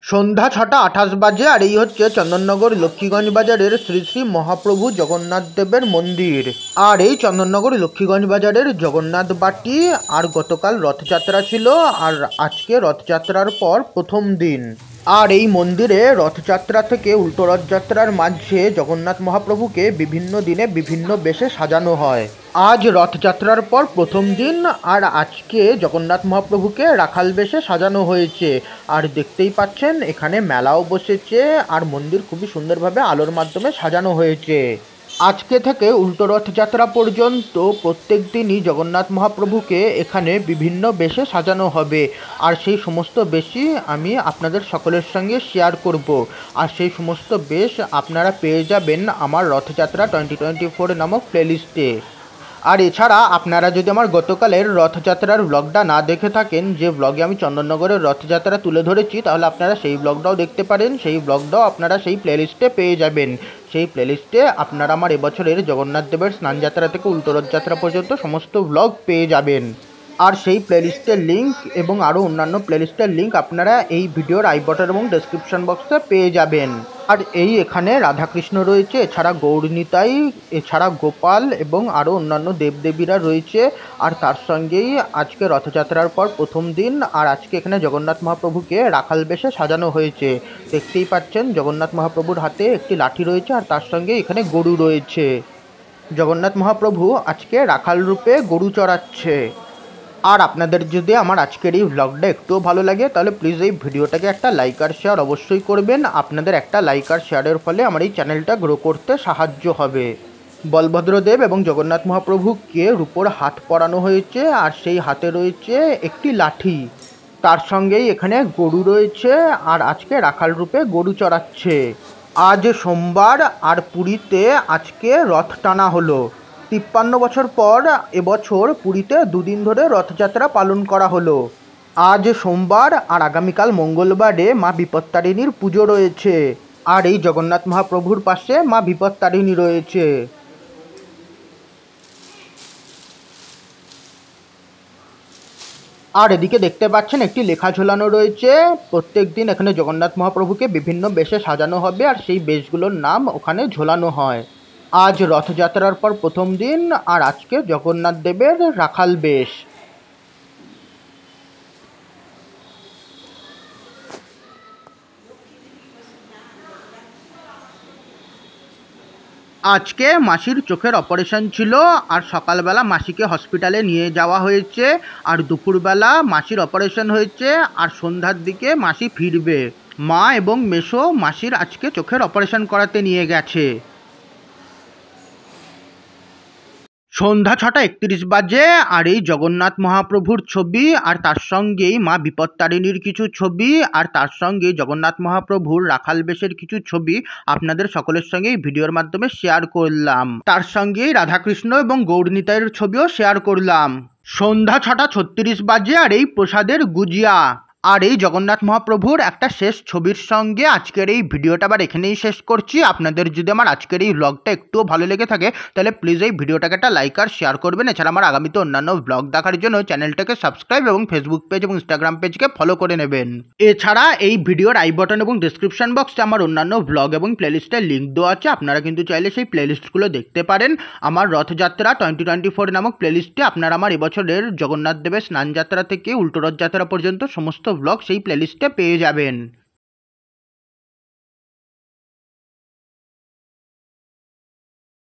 সন্ধ্যা ৬টা ২৮ বাজে আর এই হচ্ছে চন্দননগর লক্ষ্মীগঞ্জ বাজারের শ্রী শ্রী মহাপ্রভু জগন্নাথ দেবের মন্দির। আর এই চন্দননগর লক্ষ্মীগঞ্জ বাজারের জগন্নাথ বাটি। আর গতকাল রথযাত্রা ছিল আর আজকে রথযাত্রার পর প্রথম দিন। আর এই মন্দিরে রথযাত্রা থেকে উল্টো রথযাত্রার মাঝে জগন্নাথ মহাপ্রভুকে বিভিন্ন দিনে বিভিন্ন বেশে সাজানো হয়। আজ রথযাত্রার পর প্রথম দিন আর আজকে জগন্নাথ মহাপ্রভুকে রাখাল বেশে সাজানো হয়েছে। আর দেখতেই পাচ্ছেন এখানে মেলাও বসেছে আর মন্দির খুবই সুন্দরভাবে আলোর মাধ্যমে সাজানো হয়েছে। আজকে থেকে উল্টো রথযাত্রা পর্যন্ত প্রত্যেক দিনই জগন্নাথ মহাপ্রভুকে এখানে বিভিন্ন বেশে সাজানো হবে। আর সেই সমস্ত বেশই আমি আপনাদের সকলের সঙ্গে শেয়ার করব। আর সেই সমস্ত বেশ আপনারা পেয়ে যাবেন আমার রথযাত্রা 2024 নামক প্লেলিস্টে। আর এছাড়া আপনারা যদি আমার গতকালের রথযাত্রার ব্লগটা না দেখে থাকেন, যে ব্লগে আমি চন্দননগরের রথযাত্রা তুলে ধরেছি, তাহলে আপনারা সেই ব্লগটাও দেখতে পারেন। সেই ব্লগটাও আপনারা সেই প্লেলিস্টে পেয়ে যাবেন। সেই প্লেলিস্টে আপনারা আমার এবছরের জগন্নাথ দেবের স্নানযাত্রা থেকে উল্টো রথযাত্রা পর্যন্ত সমস্ত ব্লগ পেয়ে যাবেন। আর সেই প্লেলিস্টের লিঙ্ক এবং আরও অন্যান্য প্লেলিস্টের লিঙ্ক আপনারা এই ভিডিওর আই বাটন এবং ডেসক্রিপশন বক্সে পেয়ে যাবেন। আর এই এখানে রাধাকৃষ্ণ রয়েছে, এছাড়া গৌরনিতাই, এছাড়া গোপাল এবং আরও অন্যান্য দেবদেবীরা রয়েছে। আর তার সঙ্গেই আজকে রথযাত্রার পর প্রথম দিন আর আজকে এখানে জগন্নাথ মহাপ্রভুকে রাখাল বেশে সাজানো হয়েছে। দেখতেই পাচ্ছেন জগন্নাথ মহাপ্রভুর হাতে একটি লাঠি রয়েছে আর তার সঙ্গে এখানে গরু রয়েছে। জগন্নাথ মহাপ্রভু আজকে রাখাল রূপে গরু চড়াচ্ছে। আর আপনাদের যদি আমার আজকের এই ভ্লগটা একটুও ভালো লাগে তাহলে প্লিজ এই ভিডিওটাকে একটা লাইক আর শেয়ার অবশ্যই করবেন। আপনাদের একটা লাইক আর শেয়ারের ফলে আমার এই চ্যানেলটা গ্রো করতে সাহায্য হবে। বলভদ্রদেব এবং জগন্নাথ মহাপ্রভুকে রূপোর হাত পরানো হয়েছে আর সেই হাতে রয়েছে একটি লাঠি। তার সঙ্গেই এখানে গরু রয়েছে আর আজকে রাখাল রূপে গরু চড়াচ্ছে। আজ সোমবার আর পুরীতে আজকে রথ টানা হলো। 53 বছর পর এবছর পুরীতে দুদিন ধরে রথযাত্রা পালন করা হলো। আজ সোমবার আর আগামীকাল মঙ্গলবারে মা বিপত্তারিণীর পুজো রয়েছে। আর এই জগন্নাথ মহাপ্রভুর পাশে মা বিপত্তারিণী রয়েছে। আর এদিকে দেখতে পাচ্ছেন একটি লেখা ঝোলানো রয়েছে। প্রত্যেক দিন এখানে জগন্নাথ মহাপ্রভুকে বিভিন্ন বেশে সাজানো হবে আর সেই বেশগুলোর নাম ওখানে ঝোলানো হয়। আজ রথযাত্রার পর প্রথম দিন আর আজকে জগন্নাথ দেবের রাখাল বেশ। আজকে মাসির চোখের অপারেশন ছিল আর সকালবেলা মাসিকে হসপিটালে নিয়ে যাওয়া হয়েছে। আর দুপুরবেলা মাসির অপারেশন হয়েছে আর সন্ধ্যার দিকে মাসি ফিরবে। মা এবং মেসো মাসির আজকে চোখের অপারেশন করাতে নিয়ে গেছে। সন্ধ্যা 6টা 31 বাজে আর এই জগন্নাথ মহাপ্রভুর ছবি আর তার সঙ্গেই মা বিপত্তারিণীর কিছু ছবি আর তার সঙ্গে জগন্নাথ মহাপ্রভুর রাখাল বেশের কিছু ছবি আপনাদের সকলের সঙ্গে এই ভিডিওর মাধ্যমে শেয়ার করলাম। তার সঙ্গেই রাধাকৃষ্ণ এবং গৌরনিতাইয়ের ছবিও শেয়ার করলাম। সন্ধ্যা 6টা 36 বাজে আর এই প্রসাদের গুজিয়া। আর এই জগন্নাথ মহাপ্রভুর একটা শেষ ছবির সঙ্গে আজকের এই ভিডিওটা আবার এখানেই শেষ করছি। আপনাদের যদি আমার আজকের এই ব্লগটা একটুও ভালো লেগে থাকে তাহলে প্লিজ এই ভিডিওটাকে একটা লাইক আর শেয়ার করবেন। এছাড়া আমার আগামীতে অন্যান্য ব্লগ দেখার জন্য চ্যানেলটাকে সাবস্ক্রাইব এবং ফেসবুক পেজ এবং ইনস্টাগ্রাম পেজকে ফলো করে নেবেন। এছাড়া এই ভিডিওর আই বাটন এবং ডিসক্রিপশন বক্সে আমার অন্যান্য ব্লগ এবং প্লেলিস্টের লিঙ্ক দেওয়া আছে। আপনারা কিন্তু চাইলে সেই প্লেলিস্টগুলো দেখতে পারেন। আমার রথযাত্রা 2024 নামক প্লেলিস্টে আপনারা আমার এবছরের জগন্নাথ দেবের স্নানযাত্রা থেকে উল্টো রথযাত্রা পর্যন্ত সমস্ত ব্লগ সেই প্লেলিস্টে পেয়ে যাবেন।